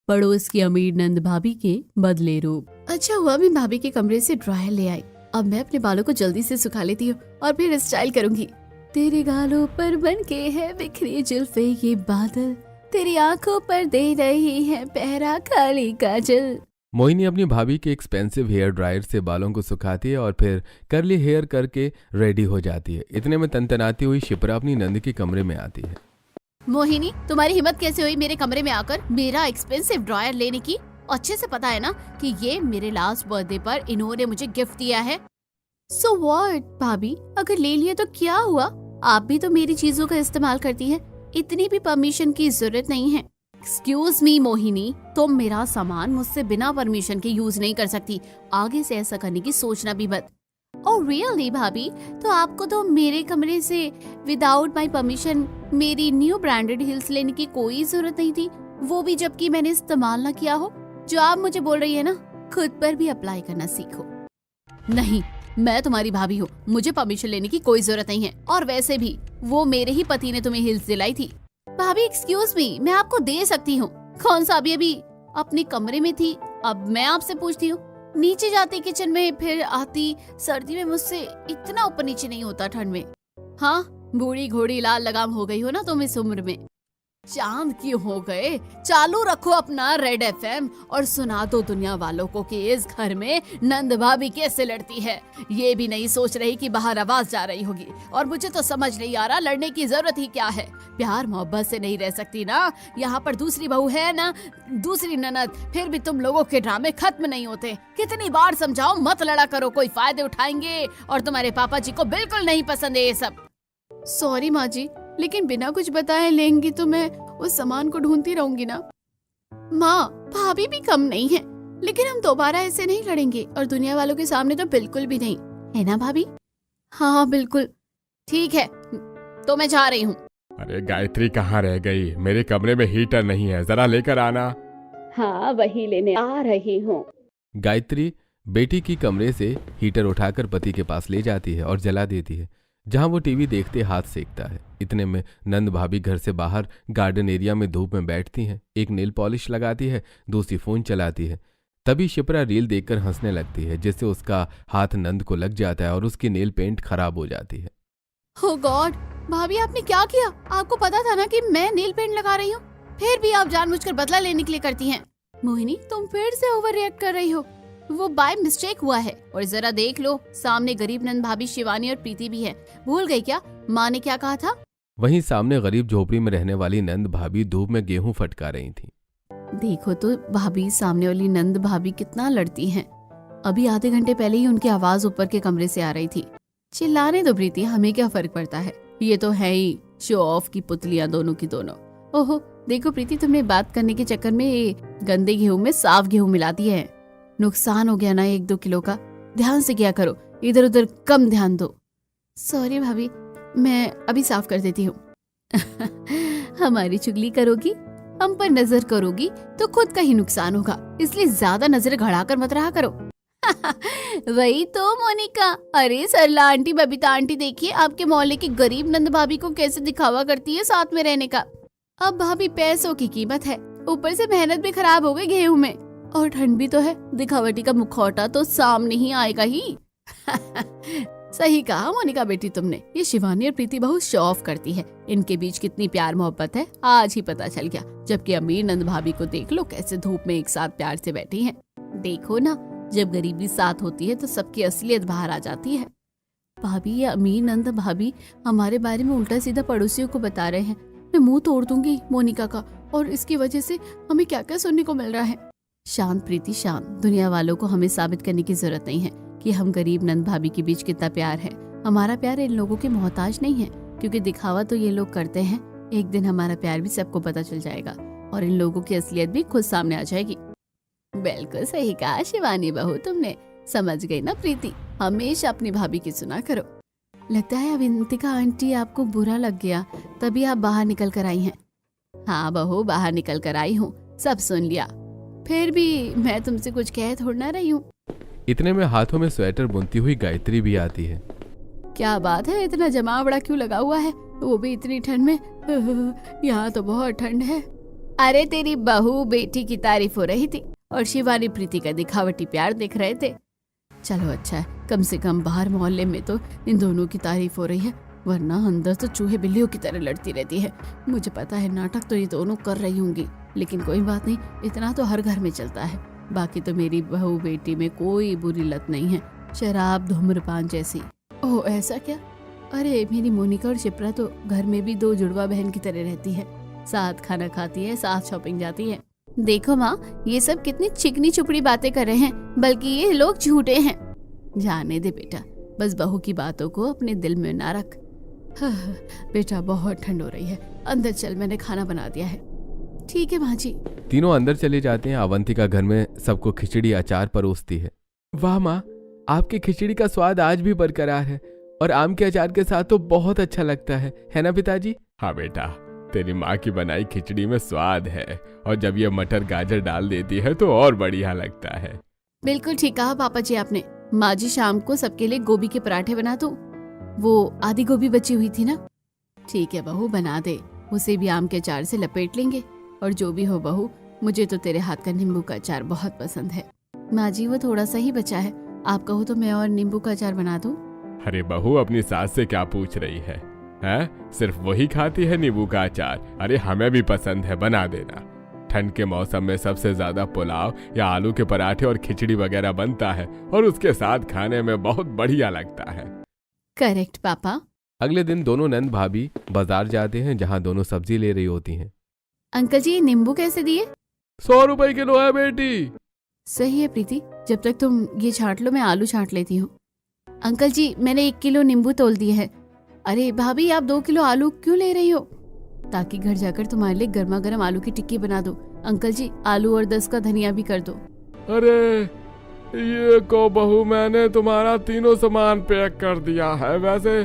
पड़ोस की अमीर नंद भाभी के बदले रूप। अच्छा हुआ मैं भाभी के कमरे से ड्रायर ले आई। अब मैं अपने बालों को जल्दी से सुखा लेती हूँ और फिर स्टाइल करूंगी। तेरे गालों पर बनके है बिखरी जुल्फे ये बादल, तेरी आंखों पर दे रही है पहरा काली काजल। मोहिनी अपनी भाभी के एक्सपेंसिव हेयर ड्रायर से बालों को सुखाती है और फिर कर्ली हेयर करके रेडी हो जाती है। इतने में तनतनाती हुई शिप्रा अपनी नंद के कमरे में आती है। मोहिनी, तुम्हारी हिम्मत कैसे हुई मेरे कमरे में आकर मेरा एक्सपेंसिव ड्रायर लेने की? अच्छे से पता है ना कि ये मेरे लास्ट बर्थडे पर इन्होंने मुझे गिफ्ट दिया है। सो व्हाट भाभी, अगर ले लिया तो क्या हुआ? आप भी तो मेरी चीजों का इस्तेमाल करती हैं, इतनी भी परमिशन की जरूरत नहीं है। एक्सक्यूज मी मोहिनी, तुम मेरा सामान मुझसे बिना परमिशन के यूज नहीं कर सकती। आगे से ऐसा करने की सोचना भी मत। ओह रियली भाभी, तो आपको तो मेरे कमरे से विदाउट माय परमिशन मेरी न्यू ब्रांडेड हिल्स लेने की कोई जरूरत नहीं थी, वो भी जबकि मैंने इस्तेमाल ना किया हो। जो आप मुझे बोल रही है ना, खुद पर भी अप्लाई करना सीखो। नहीं, मैं तुम्हारी भाभी हूँ, मुझे परमिशन लेने की कोई जरूरत नहीं है। और वैसे भी वो मेरे ही पति ने तुम्हें हिल्स दिलाई थी। भाभी एक्सक्यूज मी, मैं आपको दे सकती हूँ। कौन सा अभी अपने कमरे में थी, अब मैं आपसे पूछती हूँ। नीचे जाती किचन में, फिर आती सर्दी में, मुझसे इतना ऊपर नीचे नहीं होता ठंड में। हाँ, बूढ़ी घोड़ी लाल लगाम हो गई हो ना तुम इस उम्र में। चांद क्यों हो गए? चालू रखो अपना रेड एफएम और सुना दो दुनिया वालों को कि इस घर में नंद भाभी कैसे लड़ती है। ये भी नहीं सोच रही कि बाहर आवाज जा रही होगी। और मुझे तो समझ नहीं आ रहा लड़ने की जरूरत ही क्या है। प्यार मोहब्बत से नहीं रह सकती ना। यहाँ पर दूसरी बहू है ना, दूसरी ननद, फिर भी तुम लोगों के ड्रामे खत्म नहीं होते। कितनी बार समझाओ मत लड़ा करो, कोई फायदे उठाएंगे। और तुम्हारे पापा जी को बिल्कुल नहीं पसंद है ये सब। सॉरी माँ जी, लेकिन बिना कुछ बताए लेंगी तो मैं उस सामान को ढूंढती रहूंगी ना। माँ, भाभी भी कम नहीं है, लेकिन हम दोबारा ऐसे नहीं लड़ेंगे और दुनिया वालों के सामने तो बिल्कुल भी नहीं, है ना भाभी? हाँ बिल्कुल ठीक है, तो मैं जा रही हूँ। अरे गायत्री कहाँ रह गई? मेरे कमरे में हीटर नहीं है, जरा लेकर आना। हाँ, वही लेने आ रही हूँ। गायत्री बेटी की कमरे से हीटर उठाकर पति के पास ले जाती है और जला देती है, जहां वो टीवी देखते हाथ सेकता है। इतने में नंद भाभी घर से बाहर गार्डन एरिया में धूप में बैठती हैं। एक नेल पॉलिश लगाती है, दूसरी फोन चलाती है। तभी शिप्रा रील देखकर हंसने लगती है, जिससे उसका हाथ नंद को लग जाता है और उसकी नेल पेंट खराब हो जाती है। ओह गॉड, भाभी आपने क्या किया? आपको पता था ना कि मैं नेल पेंट लगा रही हूँ, फिर भी आप जानबूझकर बदला लेने के लिए करती हैं। मोहिनी, तुम फिर से ओवर रिएक्ट कर रही हो। वो बाय मिस्टेक हुआ है। और जरा देख लो, सामने गरीब नंद भाभी शिवानी और प्रीति भी है। भूल गई क्या माँ ने क्या कहा था? वहीं सामने गरीब झोपड़ी में रहने वाली नंद भाभी धूप में गेहूं फटका रही थी। देखो तो भाभी, सामने वाली नंद भाभी कितना लड़ती हैं। अभी आधे घंटे पहले ही उनकी आवाज ऊपर के कमरे से आ रही थी। चिल्लाने दो प्रीति, हमें क्या फर्क पड़ता है। ये तो है ही शो ऑफ की पुतलियां दोनों की दोनों। ओहो देखो प्रीति, तुमने बात करने के चक्कर में गंदे गेहूं में साफ गेहूं मिला दिया है। नुकसान हो गया ना 1-2 किलो का। ध्यान से किया करो, इधर उधर कम ध्यान दो। सॉरी भाभी, मैं अभी साफ कर देती हूँ। हमारी चुगली करोगी, हम पर नजर करोगी तो खुद का ही नुकसान होगा, इसलिए ज्यादा नजर गड़ाकर मत रहा करो। वही तो मोनिका। अरे सरला आंटी, बबीता आंटी, देखिए आपके मोहल्ले की गरीब नंद भाभी को कैसे दिखावा करती है साथ में रहने का। अब भाभी पैसों की कीमत है, ऊपर से मेहनत भी खराब हो गई गेहूं में, और ठंड भी तो है। दिखावटी का मुखौटा तो सामने ही आएगा ही। सही कहा मोनिका बेटी तुमने। ये शिवानी और प्रीति बहुत शो ऑफ करती है। इनके बीच कितनी प्यार मोहब्बत है आज ही पता चल गया। जबकि अमीर नंद भाभी को देख लो, कैसे धूप में एक साथ प्यार से बैठी हैं। देखो ना, जब गरीबी साथ होती है तो सबकी असलियत बाहर आ जाती है। भाभी, ये अमीर नंद भाभी हमारे बारे में उल्टा सीधा पड़ोसियों को बता रहे हैं। मैं मुंह तोड़ दूंगी मोनिका का, और इसकी वजह से हमें क्या क्या सुनने को मिल रहा है। शांत प्रीति शांत, दुनिया वालों को हमें साबित करने की जरूरत नहीं है कि हम गरीब नंद भाभी के बीच कितना प्यार है। हमारा प्यार इन लोगों के मोहताज नहीं है, क्योंकि दिखावा तो ये लोग करते हैं। एक दिन हमारा प्यार भी सबको पता चल जाएगा और इन लोगों की असलियत भी खुद सामने आ जाएगी। बिल्कुल सही कहा शिवानी बहू तुमने। समझ गई ना प्रीति, हमेशा अपनी भाभी की सुना करो। लगता है अविंतिका आंटी आपको बुरा लग गया, तभी आप बाहर निकल कर आई हैं। हाँ बहू, बाहर निकल कर आई हूँ, सब सुन लिया। फिर भी मैं तुमसे कुछ कह थोड़ा ना रही हूँ। इतने में हाथों में स्वेटर बुनती हुई गायत्री भी आती है। क्या बात है, इतना जमावड़ा क्यों लगा हुआ है, वो भी इतनी ठंड में? यहाँ तो बहुत ठंड है। अरे तेरी बहू बेटी की तारीफ हो रही थी और शिवानी प्रीति का दिखावटी प्यार देख रहे थे। चलो अच्छा है, कम से कम बाहर मोहल्ले में तो इन दोनों की तारीफ हो रही है, वरना अंदर तो चूहे बिल्लियों की तरह लड़ती रहती है। मुझे पता है नाटक तो ये दोनों कर रही होंगी, लेकिन कोई बात नहीं, इतना तो हर घर में चलता है। बाकी तो मेरी बहू बेटी में कोई बुरी लत नहीं है, शराब धूम्रपान जैसी। ओह ऐसा क्या? अरे मेरी मोनिका और शिप्रा तो घर में भी दो जुड़वा बहन की तरह रहती है, साथ खाना खाती है, साथ शॉपिंग जाती है। देखो माँ, ये सब कितनी चिकनी चुपड़ी बातें कर रहे हैं, बल्कि ये लोग झूठे हैं। जाने दे बेटा, बस बहू की बातों को अपने दिल में ना रख। बेटा बहुत ठंड हो रही है, अंदर चल, मैंने खाना बना दिया है। ठीक है माँ जी। तीनों अंदर चले जाते हैं। अवंतिका घर में सबको खिचड़ी अचार परोसती है। वाह माँ, आपकी खिचड़ी का स्वाद आज भी बरकरार है और आम के अचार के साथ तो बहुत अच्छा लगता है ना पिताजी? हाँ बेटा, तेरी माँ की बनाई खिचड़ी में स्वाद है, और जब ये मटर गाजर डाल देती है तो और बढ़िया लगता है। बिल्कुल ठीक कहा पापा जी आपने। माँ जी शाम को सबके लिए गोभी के पराठे बना दो, वो आधी गोभी बची हुई थी ना। ठीक है बहू, बना दे, उसे भी आम के अचार से लपेट लेंगे। और जो भी हो बहू, मुझे तो तेरे हाथ का नींबू का अचार बहुत पसंद है। माँ जी वो थोड़ा सा ही बचा है, आप कहो तो मैं और नींबू का अचार बना दूं। अरे बहू, अपनी सास से क्या पूछ रही है? सिर्फ वही खाती है नींबू का अचार? अरे हमें भी पसंद है, बना देना। ठंड के मौसम में सबसे ज्यादा पुलाव या आलू के पराठे और खिचड़ी वगैरह बनता है, और उसके साथ खाने में बहुत बढ़िया लगता है। करेक्ट पापा। अगले दिन दोनों नंद भाभी बाजार जाते हैं, जहाँ दोनों सब्जी ले रही होती हैं। अंकल जी, ये नींबू कैसे दिए? 100 रुपए किलो है बेटी। सही है प्रीति, जब तक तुम ये छांट लो मैं आलू छांट लेती हूँ। अंकल जी, मैंने 1 किलो नींबू तोल दिए हैं। अरे भाभी, आप 2 किलो आलू क्यों ले रही हो? ताकि घर जाकर तुम्हारे लिए गर्मा गर्म आलू की टिक्की बना दो। अंकल जी, आलू और 10 का धनिया भी कर दो। अरे ये को बहू, मैंने तुम्हारा तीनों सामान पैक कर दिया है। वैसे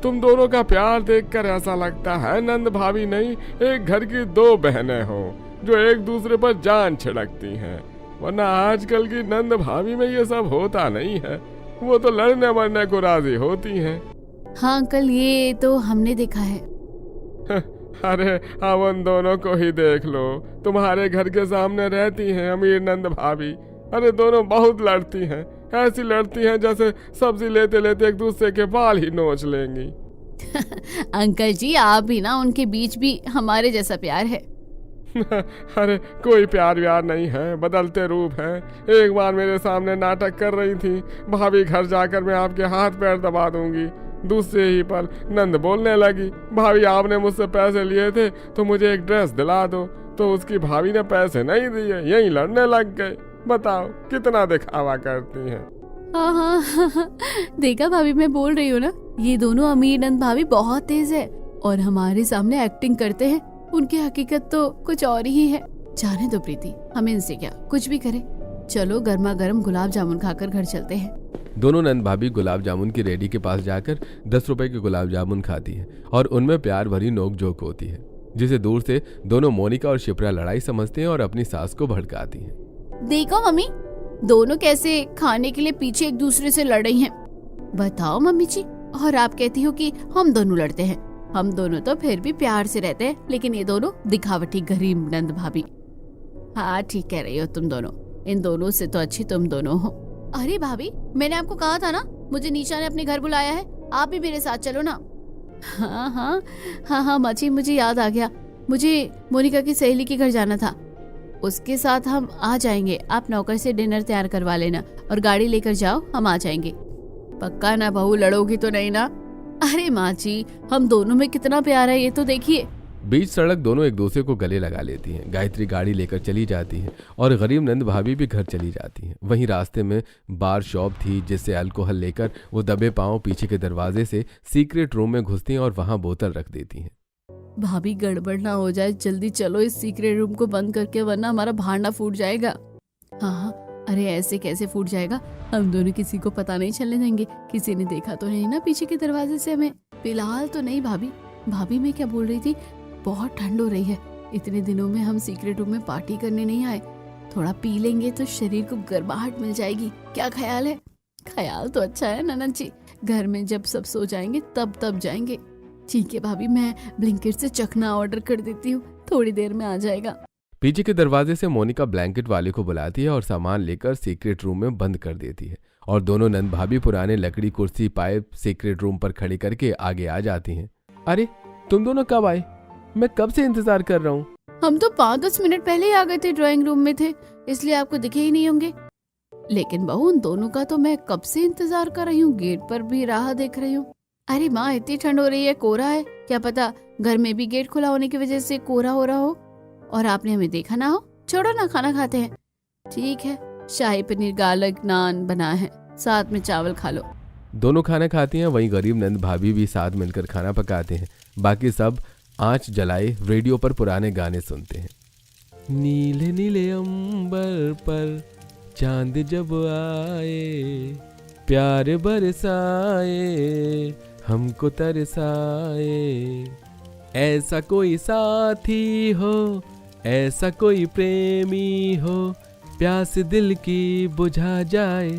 तुम दोनों का प्यार देखकर ऐसा लगता है नंद भाभी नहीं, एक घर की 2 बहनें हो जो एक दूसरे पर जान छिड़कती हैं। वरना आजकल की नंद भाभी में ये सब होता नहीं है, वो तो लड़ने मरने को राजी होती हैं। हाँ अंकल, ये तो हमने देखा है। अरे अब उन दोनों को ही देख लो, तुम्हारे घर के सामने रहती हैं अमीर नंद भाभी। अरे दोनों बहुत लड़ती हैं, ऐसी लड़ती हैं जैसे सब्जी लेते लेते एक दूसरे के बाल ही नोच लेंगी। अंकल जी, आप भी ना, उनके बीच भी हमारे जैसा प्यार है। अरे कोई प्यार व्यार नहीं है, बदलते रूप हैं। एक बार मेरे सामने नाटक कर रही थी, भाभी घर जाकर मैं आपके हाथ पैर दबा दूंगी। दूसरे ही पल नंद बोलने लगी, भाभी आपने मुझसे पैसे लिए थे तो मुझे एक ड्रेस दिला दो। तो उसकी भाभी ने पैसे नहीं दिए, यहीं लड़ने लग गए। बताओ कितना दिखावा करती हैं। हाँ, देखा भाभी, मैं बोल रही हूँ ना, ये दोनों अमीर नंद भाभी बहुत तेज है और हमारे सामने एक्टिंग करते हैं, उनकी हकीकत तो कुछ और ही है। जाने दो प्रीति, हमें इनसे क्या, कुछ भी करे। चलो गर्मा गर्म गुलाब जामुन खाकर घर चलते हैं। दोनों नंद भाभी गुलाब जामुन की रेडी के पास जाकर 10 रुपए के गुलाब जामुन खाती है और उनमें प्यार भरी नोक झोंक होती है, जिसे दूर से दोनों मोनिका और शिप्रा लड़ाई समझते हैं और अपनी सास को भड़काती हैं। देखो मम्मी, दोनों कैसे खाने के लिए पीछे एक दूसरे से लड़ रही हैं। बताओ मम्मी जी, और आप कहती हो कि हम दोनों लड़ते हैं। हम दोनों तो फिर भी प्यार से रहते हैं, लेकिन ये दोनों दिखावटी गरीब नंद भाभी। हाँ ठीक कह रही हो तुम दोनों, इन दोनों से तो अच्छी तुम दोनों हो। अरे भाभी, मैंने आपको कहा था ना, मुझे नीशा ने अपने घर बुलाया है, आप भी मेरे साथ चलो ना। हाँ माची, मुझे याद आ गया, मुझे मोनिका की सहेली के घर जाना था, उसके साथ हम आ जाएंगे। आप नौकर से डिनर तैयार करवा लेना और गाड़ी लेकर जाओ, हम आ जाएंगे। पक्का ना बहू, लड़ोगी तो नहीं ना? अरे माँ जी, हम दोनों में कितना प्यार है ये तो देखिए। बीच सड़क दोनों एक दूसरे को गले लगा लेती हैं। गायत्री गाड़ी लेकर चली जाती है और गरीब नंद भाभी भी घर चली जाती हैं। वहीं रास्ते में बार शॉप थी, जिससे अल्कोहल लेकर वो दबे पांव पीछे के दरवाजे से सीक्रेट रूम में घुसती हैं और वहां बोतल रख देती हैं। भाभी गड़बड़ ना हो जाए, जल्दी चलो इस सीक्रेट रूम को बंद करके, वरना हमारा भांडा फूट जाएगा। हाँ, अरे ऐसे कैसे फूट जाएगा, हम दोनों किसी को पता नहीं चलने देंगे। किसी ने देखा तो नहीं ना पीछे के दरवाजे से हमें? फिलहाल तो नहीं भाभी मैं क्या बोल रही थी, बहुत ठंड हो रही है, इतने दिनों में हम सीक्रेट रूम में पार्टी करने नहीं आए, थोड़ा पी लेंगे तो शरीर को गर्माहट मिल जाएगी। क्या ख्याल है? ख्याल तो अच्छा है ननद जी, घर में जब सब सो जाएंगे तब जाएंगे। ठीक है भाभी, मैं ब्लिंकिट से चखना ऑर्डर कर देती हूँ, थोड़ी देर में आ जाएगा। पीछे के दरवाजे से मोनिका ब्लैंकेट वाले को बुलाती है और सामान लेकर सीक्रेट रूम में बंद कर देती है और दोनों नंद भाभी पुराने लकड़ी कुर्सी पाए सीक्रेट रूम पर खड़ी करके आगे आ जाती हैं। अरे तुम दोनों कब आए? मैं कब से इंतजार कर रहा हूँ। हम तो 5-10 मिनट पहले ही आ गए थे, ड्राइंग रूम में थे, इसलिए आपको दिखे ही नहीं होंगे। लेकिन बहू, उन दोनों का तो मैं कब से इंतजार कर रही हूँ, गेट पर भी राह देख रही हूँ। अरे माँ, इतनी ठंड हो रही है, कोहरा है, क्या पता घर में भी गेट खुला होने की वजह से कोहरा हो रहा हो और आपने हमें देखा ना हो। छोड़ो ना, खाना खाते हैं। ठीक है, शाही पनीर गार्लिक नान बना है, साथ में चावल खा लो। दोनों खाना खाती हैं। वहीं गरीब नंद भाभी भी साथ मिलकर खाना पकाते हैं। बाकी सब आंच जलाए रेडियो पर पुराने गाने सुनते हैं। नीले नीले अंबर पर चांद जब आए, प्यार बरसाए, हमको तरसाए, ऐसा कोई साथी हो, ऐसा कोई प्रेमी हो, प्यास दिल की बुझा जाए।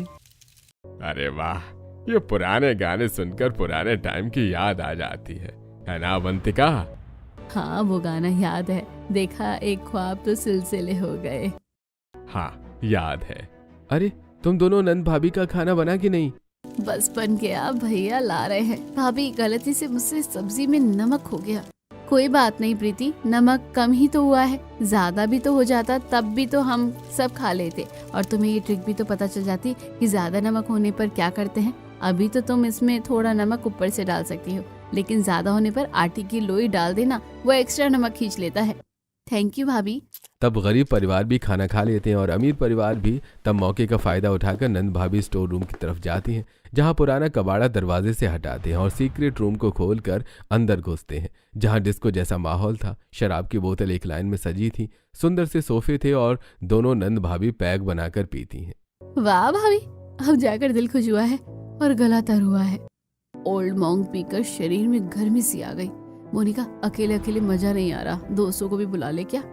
अरे वाह, ये पुराने गाने सुनकर पुराने टाइम की याद आ जाती है ना अवंतिका? हाँ, वो गाना याद है। देखा, एक ख्वाब तो सिलसिले हो गए। हाँ, याद है। अरे तुम दोनों नंद भाभी का खाना बना कि नहीं? बस बन गया, भैया ला रहे हैं। भाभी, गलती से मुझसे सब्जी में नमक हो गया। कोई बात नहीं प्रीति, नमक कम ही तो हुआ है, ज्यादा भी तो हो जाता तब भी तो हम सब खा लेते और तुम्हें ये ट्रिक भी तो पता चल जाती कि ज्यादा नमक होने पर क्या करते हैं। अभी तो तुम इसमें थोड़ा नमक ऊपर से डाल सकती हो, लेकिन ज्यादा होने पर आटे की लोई डाल देना, वो एक्स्ट्रा नमक खींच लेता है। थैंक यू भाभी। तब गरीब परिवार भी खाना खा लेते हैं और अमीर परिवार भी तब मौके का फायदा उठाकर नंद भाभी स्टोर रूम की तरफ जाती हैं, जहां पुराना कबाड़ा दरवाजे से हटाते हैं और सीक्रेट रूम को खोलकर अंदर घुसते हैं, जहां डिस्को जैसा माहौल था। शराब की बोतल एक लाइन में सजी थी, सुंदर से सोफे थे और दोनों नंद भाभी पैक बनाकर पीती हैं। वाह भाभी, अब जाकर दिल खुश हुआ है और गला तर हुआ है। ओल्ड मॉन्क पीकर शरीर में गर्मी सी आ गई। मोनिका, अकेले अकेले मजा नहीं आ रहा, दोस्तों को भी बुला ले क्या?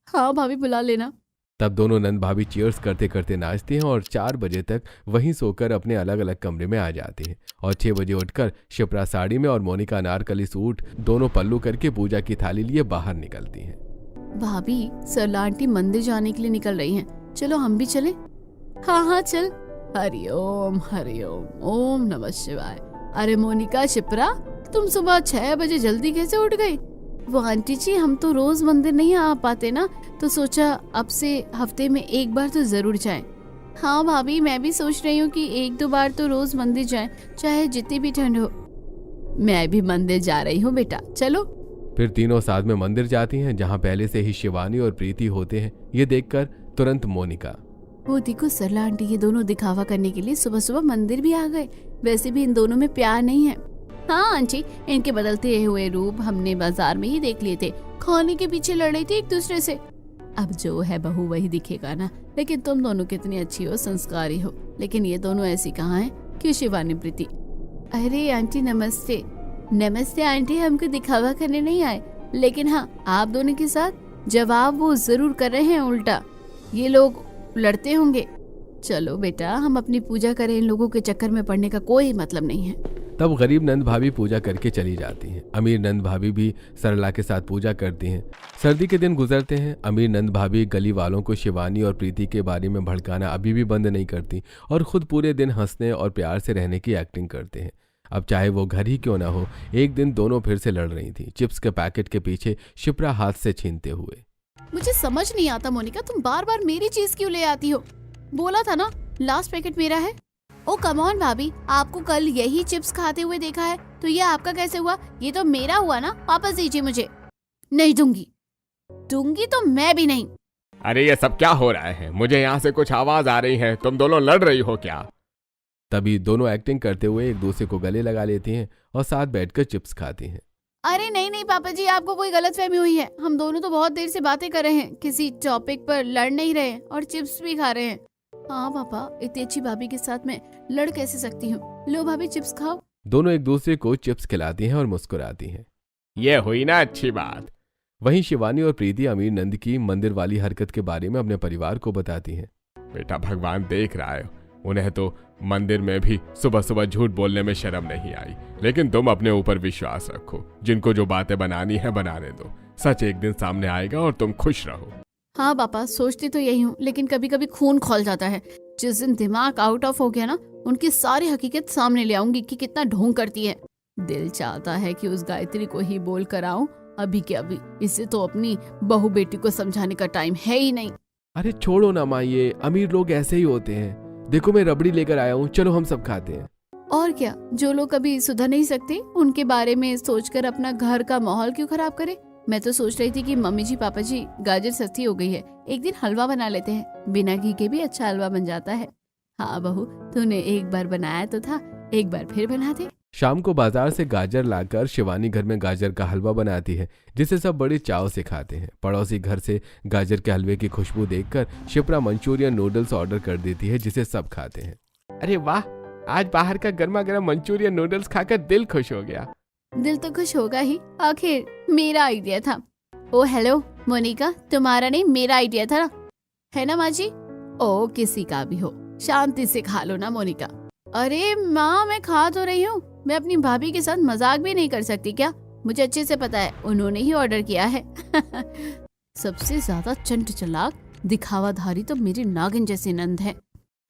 हाँ भाभी, बुला लेना। तब दोनों नंद भाभी चीयर्स करते करते नाचती हैं और 4 बजे तक वहीं सोकर अपने अलग अलग कमरे में आ जाती हैं और 6 बजे उठकर शिप्रा साड़ी में और मोनिका अनारकली सूट दोनों पल्लू करके पूजा की थाली लिए बाहर निकलती हैं। भाभी, सरला आंटी मंदिर जाने के लिए निकल रही हैं, चलो हम भी चलें? हाँ हाँ चल। हरिओम हरिओम, ओम नमः शिवाय। अरे मोनिका, शिप्रा, तुम सुबह 6 बजे जल्दी कैसे उठ गई? वो आंटी जी, हम तो रोज मंदिर नहीं आ पाते ना, तो सोचा अब से हफ्ते में एक बार तो जरूर जाएं। हाँ भाभी, मैं भी सोच रही हूँ कि 1-2 बार तो रोज मंदिर जाएं, चाहे जितनी भी ठंड हो। मैं भी मंदिर जा रही हूँ बेटा, चलो। फिर तीनों साथ में मंदिर जाती हैं, जहाँ पहले से ही शिवानी और प्रीति होते हैं। ये देखकर तुरंत मोनिका, वो देखो सरला आंटी, ये दोनों दिखावा करने के लिए सुबह सुबह मंदिर भी आ गए। वैसे भी इन दोनों में प्यार नहीं है। हाँ आंटी, इनके बदलते हुए रूप हमने बाजार में ही देख लिए थे, खाने के पीछे लड़ रही थी एक दूसरे से। अब जो है बहू वही दिखेगा ना। लेकिन तुम दोनों कितनी अच्छी हो, संस्कारी हो, लेकिन ये दोनों ऐसी कहाँ हैं? क्यों शिवानी, प्रीति? अरे आंटी नमस्ते। नमस्ते आंटी, हमको दिखावा करने नहीं आए, लेकिन हाँ, आप दोनों के साथ जवाब वो जरूर कर रहे हैं उल्टा। ये लोग लड़ते होंगे। चलो बेटा, हम अपनी पूजा करें, इन लोगों के चक्कर में पड़ने का कोई मतलब नहीं है। तब गरीब नंद भाभी पूजा करके चली जाती हैं। अमीर नंद भाभी भी सरला के साथ पूजा करती हैं। सर्दी के दिन गुजरते हैं। अमीर नंद भाभी गली वालों को शिवानी और प्रीति के बारे में भड़काना अभी भी बंद नहीं करती और खुद पूरे दिन हंसने और प्यार से रहने की एक्टिंग करते हैं। अब चाहे वो घर ही क्यों ना हो, एक दिन दोनों फिर से लड़ रही थी, चिप्स के पैकेट के पीछे शिप्रा हाथ से छीनते हुए। मुझे समझ नहीं आता मोनिका, तुम बार बार मेरी चीज क्यों ले आती हो? बोला था ना लास्ट पैकेट मेरा है। ओ कम ऑन भाभी, आपको कल यही चिप्स खाते हुए देखा है, तो ये आपका कैसे हुआ? ये तो मेरा हुआ ना, वापस दीजिए मुझे। नहीं दूंगी। दूंगी तो मैं भी नहीं। अरे ये सब क्या हो रहा है? मुझे यहाँ से कुछ आवाज आ रही है, तुम दोनों लड़ रही हो क्या? तभी दोनों एक्टिंग करते हुए एक दूसरे को गले लगा लेती हैं और साथ बैठकर चिप्स खाती हैं। अरे नहीं नहीं पापा जी, आपको कोई गलतफहमी हुई है। हम दोनों तो बहुत देर से बातें कर रहे हैं, किसी टॉपिक पर लड़ नहीं रहे और चिप्स भी खा रहे हैं। हाँ पापा, इतनी अच्छी भाभी के साथ मैं लड़ कैसे सकती हूँ? लो भाभी, चिप्स खाओ। दोनों एक दूसरे को चिप्स खिलाती हैं और मुस्कुराती हैं। ये हुई ना अच्छी बात। वहीं शिवानी और प्रीति अमीर नंद की मंदिर वाली हरकत के बारे में अपने परिवार को बताती हैं। बेटा, भगवान देख रहा है, उन्हें तो मंदिर में भी सुबह सुबह झूठ बोलने में शर्म नहीं आई, लेकिन तुम अपने ऊपर विश्वास रखो। जिनको जो बातें बनानी है बनाने दो, सच एक दिन सामने आएगा और तुम खुश रहो। हाँ पापा, सोचती तो यही हूँ, लेकिन कभी कभी खून खौल जाता है। जिस दिन दिमाग आउट ऑफ हो गया ना, उनकी सारी हकीकत सामने ले आऊंगी कि कितना ढोंग करती है। दिल चाहता है कि उस गायत्री को ही बोल कर आऊं अभी के अभी। इसे तो अपनी बहू बेटी को समझाने का टाइम है ही नहीं। अरे छोड़ो ना माँ, ये अमीर लोग ऐसे ही होते हैं। देखो मैं रबड़ी लेकर आया हूँ, चलो हम सब खाते हैं। और क्या, जो लोग कभी सुधर नहीं सकते उनके बारे में सोचकर अपना घर का माहौल क्यों खराब करे। मैं तो सोच रही थी कि मम्मी जी पापा जी, गाजर सस्ती हो गई है, एक दिन हलवा बना लेते हैं। बिना घी के भी अच्छा हलवा बन जाता है। हाँ बहू, तूने एक बार बनाया तो था, एक बार फिर बना दे। शाम को बाजार से गाजर लाकर शिवानी घर में गाजर का हलवा बनाती है, जिसे सब बड़े चाव से खाते हैं। पड़ोसी घर से गाजर के हलवे की खुशबू देखकर शिप्रा मंचूरियन नूडल्स ऑर्डर कर देती है, जिसे सब खाते हैं। अरे वाह, आज बाहर का गर्मा गर्म मंचूरियन नूडल्स खाकर दिल खुश हो गया। दिल तो खुश होगा ही, आखिर मेरा आइडिया था। ओ हेलो मोनिका, तुम्हारा नहीं मेरा आइडिया था ना, है ना माँ जी? ओ किसी का भी हो, शांति से खा लो ना मोनिका। अरे माँ, मैं खा तो रही हूँ। मैं अपनी भाभी के साथ मजाक भी नहीं कर सकती क्या? मुझे अच्छे से पता है उन्होंने ही ऑर्डर किया है। सबसे ज्यादा चंट चालाक दिखावाधारी तो मेरी नागिन जैसी नंद है।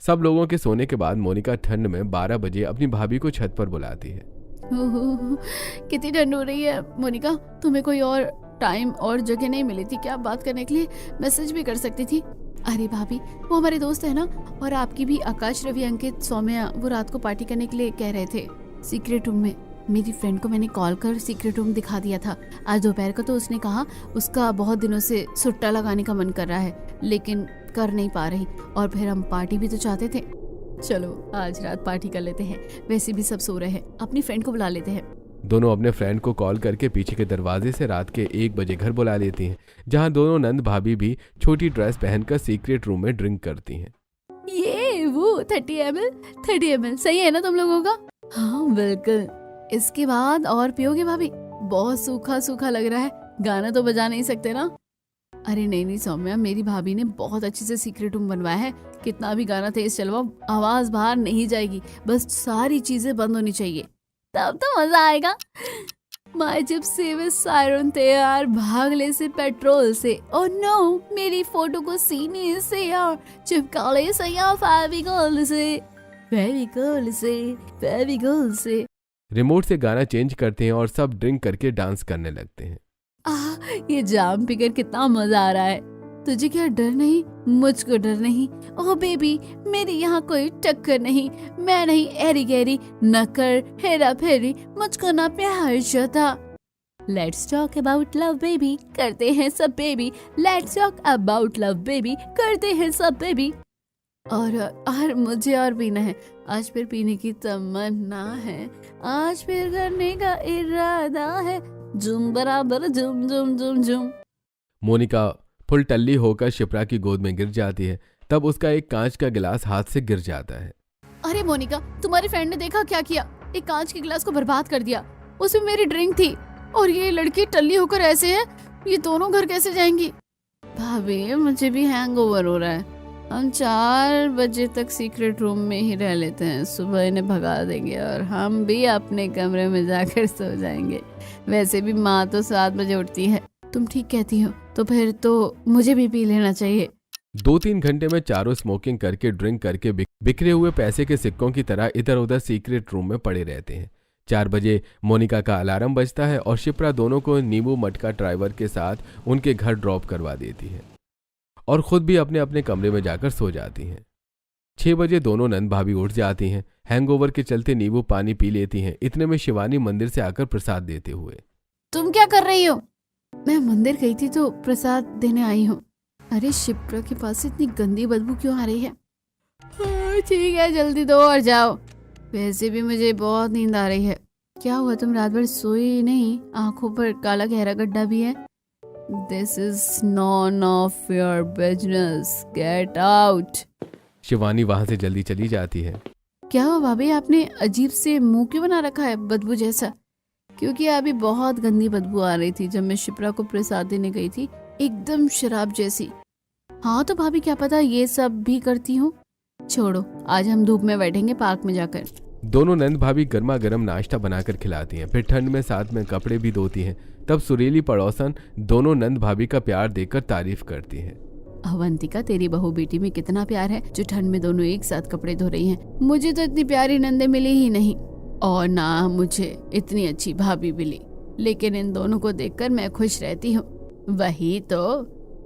सब लोगों के सोने के बाद मोनिका ठंड में 12 बजे अपनी भाभी को छत पर बुलाती है। कितनी ठंड हो रही है मोनिका, तुम्हें कोई और टाइम और जगह नहीं मिली थी क्या बात करने के लिए? मैसेज भी कर सकती थी। अरे भाभी, वो हमारे दोस्त है ना, और आपकी भी आकाश, रवि, अंकित, सौम्या, वो रात को पार्टी करने के लिए कह रहे थे सीक्रेट रूम में। मेरी फ्रेंड को मैंने कॉल कर सीक्रेट रूम दिखा दिया था आज दोपहर को, तो उसने कहा उसका बहुत दिनों से सुट्टा लगाने का मन कर रहा है, लेकिन कर नहीं पा रही। और फिर हम पार्टी भी तो चाहते थे। चलो आज रात पार्टी कर लेते हैं, वैसे भी सब सो रहे हैं, अपनी फ्रेंड को बुला लेते हैं। दोनों अपने फ्रेंड को कॉल करके पीछे के दरवाजे से रात के 1 बजे घर बुला लेती हैं, जहां दोनों नंद भाभी भी छोटी ड्रेस पहनकर सीक्रेट रूम में ड्रिंक करती हैं। ये वो 30 ml सही है ना तुम लोगों का? हाँ बिल्कुल। इसके बाद और पियोगे भाभी? बहुत सूखा सूखा लग रहा है, गाना तो बजा नहीं सकते ना? अरे नहीं नहीं सौम्या, मेरी भाभी ने बहुत अच्छे से सीक्रेट रूम बनवाया है। कितना भी गाना तेज चलवाओ, आवाज बाहर नहीं जाएगी, बस सारी चीजें बंद होनी चाहिए, तब तो मजा आएगा। माय जब से वे सायरन तैयार, भागले से पेट्रोल से, ओ नो मेरी फोटो को सीने से यार चिपका ले से या फेविकोल से। रिमोट से गाना चेंज करते हैं और सब ड्रिंक करके डांस करने लगते हैं। ये जाम पीकर कितना मजा आ रहा है। तुझे क्या डर नहीं? मुझको डर नहीं। ओह बेबी, मेरी यहाँ कोई टक्कर नहीं। मैं नहीं एरी गैरी, न कर हेरा फेरी, मुझको ना प्यार जता। Let's talk about love baby, करते हैं सब baby. Let's talk about love baby, करते हैं सब बेबी। और मुझे और पीना है, आज फिर पीने की तमन्ना है, आज फिर करने का इरादा है, जुम बराबर जुम जुम जुम जुम। मोनिका फुल टल्ली होकर शिप्रा की गोद में गिर जाती है, तब उसका एक कांच का गिलास हाथ से गिर जाता है। अरे मोनिका, तुम्हारी फ्रेंड ने देखा क्या किया? एक कांच के गिलास को बर्बाद कर दिया। उसमें मेरी ड्रिंक थी, और ये लड़की टल्ली होकर ऐसे है, ये दोनों घर कैसे जाएंगी? भाभी मुझे भी हैंगओवर हो रहा है, हम 4 बजे तक सीक्रेट रूम में ही रह लेते हैं, सुबह इन्हें भगा देंगे और हम भी अपने कमरे में जाकर सो जाएंगे। वैसे भी माँ तो 7 बजे उठती है। तुम ठीक कहती हो, तो फिर तो मुझे भी पी लेना चाहिए। 2-3 घंटे में चारों स्मोकिंग करके ड्रिंक करके बिखरे हुए पैसे के सिक्कों की तरह इधर उधर सीक्रेट रूम में पड़े रहते हैं। 4 बजे मोनिका का अलार्म बजता है और शिप्रा दोनों को नींबू मटका ड्राइवर के साथ उनके घर ड्रॉप करवा देती है और खुद भी अपने अपने कमरे में जाकर सो जाती हैं। 6 बजे दोनों नंद भाभी उठ जाती हैं, हैंगओवर के चलते नींबू पानी पी लेती हैं। इतने में शिवानी मंदिर से आकर प्रसाद देते हुए, तुम क्या कर रही हो? मैं मंदिर गई थी तो प्रसाद देने आई हूँ। अरे शिप्रा के पास से इतनी गंदी बदबू क्यों आ रही है? ठीक है, जल्दी दो और जाओ, वैसे भी मुझे बहुत नींद आ रही है। क्या हुआ, तुम रात भर सोई नहीं? आंखों पर काला गहरा गड्ढा भी है। This is none of your business, get out. Shivani वहां से जल्दी चली जाती है। क्या हुआ भाभी, आपने अजीब से मुंह क्यों बना रखा है बदबू जैसा? क्योंकि अभी बहुत गंदी बदबू आ रही थी जब मैं शिप्रा को प्रसाद देने गई थी, एकदम शराब जैसी। हाँ तो भाभी क्या पता ये सब भी करती हूँ। छोड़ो, आज हम धूप में बैठेंगे पार्क में जाकर। दोनों नंद भाभी गर्मा गर्म नाश्ता बनाकर खिलाती हैं, फिर ठंड में साथ में कपड़े भी धोती हैं। तब सुरीली पड़ोसन दोनों नंद भाभी का प्यार देखकर तारीफ करती हैं। अवंतिका, तेरी बहू बेटी में कितना प्यार है जो ठंड में दोनों एक साथ कपड़े धो रही हैं। मुझे तो इतनी प्यारी नंदे मिली ही नहीं और ना मुझे इतनी अच्छी भाभी मिली, लेकिन इन दोनों को देखकर मैं खुश रहती हूँ। वही तो।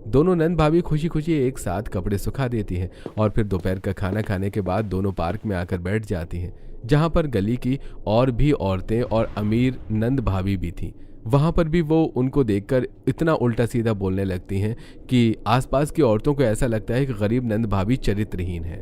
दोनों नंद भाभी खुशी खुशी एक साथ कपड़े सुखा देती हैं और फिर दोपहर का खाना खाने के बाद दोनों पार्क में आकर बैठ जाती हैं, जहां पर गली की और भी औरतें और अमीर नंद भाभी भी थीं। वहां पर भी वो उनको देखकर इतना उल्टा सीधा बोलने लगती हैं कि आसपास की औरतों को ऐसा लगता है कि गरीब नंद भाभी चरित्रहीन है।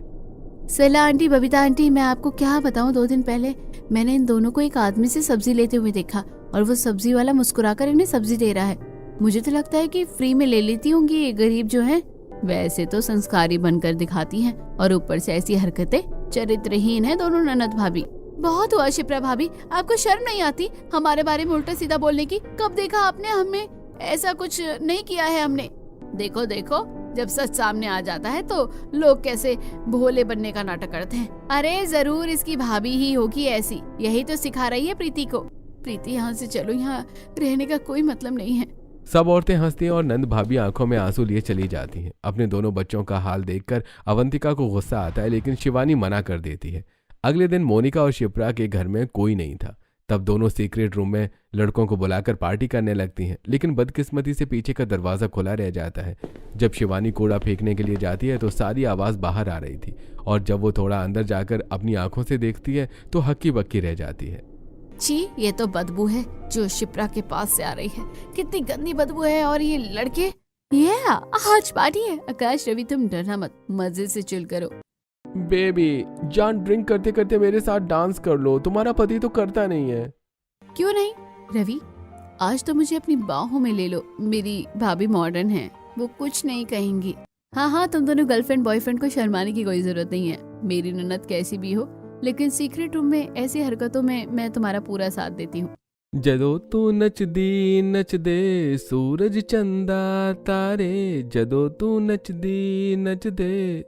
सला आंटी, बबीता आंटी, मैं आपको क्या बताऊं, 2 दिन पहले मैंने इन दोनों को एक आदमी से सब्जी लेते हुए देखा और वो सब्जी वाला मुस्कुराकर इन्हें सब्जी दे रहा है। मुझे तो लगता है कि फ्री में ले लेती होंगी ये गरीब जो हैं। वैसे तो संस्कारी बनकर दिखाती हैं और ऊपर से ऐसी हरकतें, चरित्रहीन है दोनों ननद भाभी। बहुत हुआ शिप्रा भाभी, आपको शर्म नहीं आती हमारे बारे में उल्टा सीधा बोलने की? कब देखा आपने हमें? ऐसा कुछ नहीं किया है हमने। देखो देखो, जब सच सामने आ जाता है तो लोग कैसे भोले बनने का नाटक करते हैं। अरे जरूर इसकी भाभी ही होगी ऐसी, यही तो सिखा रही है प्रीति को। प्रीति, यहाँ से चलो, यहाँ रहने का कोई मतलब नहीं है। सब औरतें हंसती हैं और नंद भाभी आंखों में आंसू लिए चली जाती हैं। अपने दोनों बच्चों का हाल देखकर अवंतिका को गुस्सा आता है, लेकिन शिवानी मना कर देती है। अगले दिन मोनिका और शिप्रा के घर में कोई नहीं था। तब दोनों सीक्रेट रूम में लड़कों को बुलाकर पार्टी करने लगती हैं, लेकिन बदकिस्मती से पीछे का दरवाजा खुला रह जाता है। जब शिवानी कूड़ा फेंकने के लिए जाती है तो सारी आवाज बाहर आ रही थी, और जब वो थोड़ा अंदर जाकर अपनी आंखों से देखती है तो हक्की बक्की रह जाती है। छी, ये तो बदबू है जो शिप्रा के पास से आ रही है। कितनी गंदी बदबू है। और ये लड़के, ये आज पार्टी है। आकाश, रवि, तुम डरना मत, मजे से चिल करो। बेबी जान, ड्रिंक करते करते मेरे साथ डांस कर लो, तुम्हारा पति तो करता नहीं है। क्यों नहीं रवि, आज तो मुझे अपनी बाहों में ले लो। मेरी भाभी मॉडर्न है, वो कुछ नहीं कहेंगी। हाँ हाँ, तुम दोनों गर्लफ्रेंड बॉयफ्रेंड को शर्माने की कोई जरूरत नहीं है। मेरी ननद कैसी भी हो, लेकिन सीक्रेट रूम में ऐसी हरकतों में मैं तुम्हारा पूरा साथ देती हूँ। जदों तू नचदी नचदे सूरज चंदा तारे, जदों तू नचदी नचदे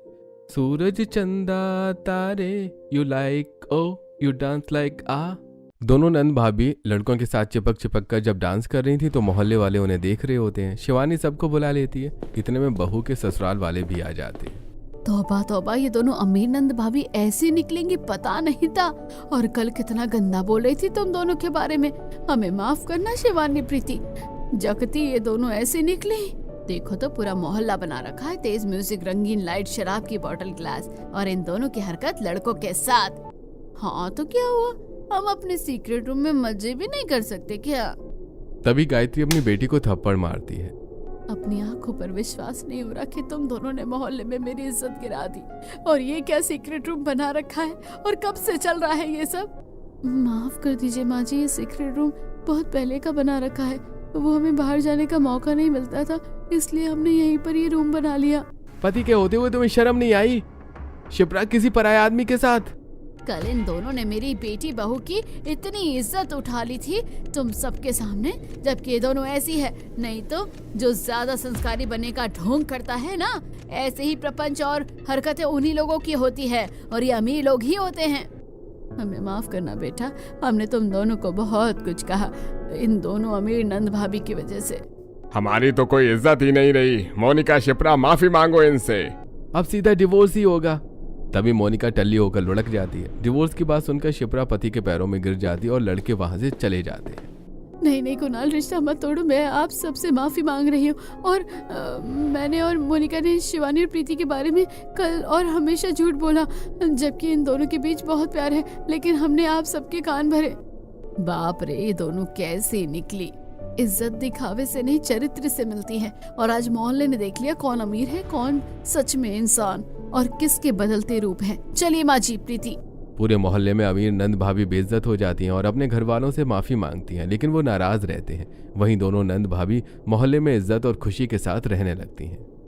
सूरज चंदा तारे, you like oh you dance like ah. दोनों नंद भाभी लड़कों के साथ चिपक चिपक कर जब डांस कर रही थी तो मोहल्ले वाले उन्हें देख रहे होते हैं। शिवानी सबको बुला लेती है। इतने में बहू के ससुराल वाले भी आ जाते हैं। तौबा तौबा, ये दोनों अमीर नंद भाभी ऐसे निकलेंगी पता नहीं था। और कल कितना गंदा बोल रही थी तुम दोनों के बारे में। हमें माफ करना शिवानी, प्रीति, जगती ये दोनों ऐसे निकली। देखो तो पूरा मोहल्ला बना रखा है, तेज म्यूजिक, रंगीन लाइट, शराब की बोतल, ग्लास, और इन दोनों की हरकत लड़कों के साथ। हाँ तो क्या हुआ, हम अपने सीक्रेट रूम में मजे भी नहीं कर सकते क्या? तभी गायत्री अपनी बेटी को थप्पड़ मारती है। अपनी आंखों पर विश्वास नहीं हो रहा कि तुम दोनों ने मोहल्ले में मेरी इज्जत गिरा दी। और ये क्या सीक्रेट रूम बना रखा है, और कब से चल रहा है ये सब? माफ कर दीजिए माँ जी, ये सीक्रेट रूम बहुत पहले का बना रखा है। वो हमें बाहर जाने का मौका नहीं मिलता था, इसलिए हमने यहीं पर ये रूम बना लिया। पति के होते हुए तुम्हें शर्म नहीं आई? शिप्रा किसी पराये आदमी के साथ। कल इन दोनों ने मेरी बेटी बहू की इतनी इज्जत उठा ली थी तुम सबके सामने, जबकि ये दोनों ऐसी है। नहीं तो जो ज्यादा संस्कारी बनने का ढोंग करता है ना, ऐसे ही प्रपंच और हरकतें उन्हीं लोगों की होती है, और ये अमीर लोग ही होते हैं। हमें माफ करना बेटा, हमने तुम दोनों को बहुत कुछ कहा, इन दोनों अमीर नंद भाभी की वजह से। हमारी तो कोई इज्जत ही नहीं रही। मोनिका, शिप्रा, माफी मांगो इनसे। अब सीधा डिवोर्स ही होगा। तभी मोनिका टल्ली होकर लुढ़क जाती है। डिवोर्स की बात सुनकर शिप्रा पति के पैरों में गिर जाती है और लड़के वहां से चले जाते हैं। नहीं नहीं कुणाल, रिश्ता मत तोड़ो, मैं आप सबसे माफी मांग रही हूँ। और मैंने और मोनिका ने शिवानी और प्रीति के बारे में कल और हमेशा झूठ बोला, जबकि इन दोनों के बीच बहुत प्यार है, लेकिन हमने आप सबके कान भरे। बाप रे, ये दोनों कैसे निकली। इज्जत दिखावे से नहीं, चरित्र से मिलती है। और आज मोहल्ले ने देख लिया कौन अमीर है, कौन सच में इंसान, और किसके बदलते रूप हैं। चलिए माँ जी, प्रीति। पूरे मोहल्ले में अमीर नंद भाभी बेइज्जत हो जाती हैं और अपने घर वालों से माफी मांगती हैं, लेकिन वो नाराज रहते हैं। वहीं दोनों नंद भाभी मोहल्ले में इज्जत और खुशी के साथ रहने लगती हैं।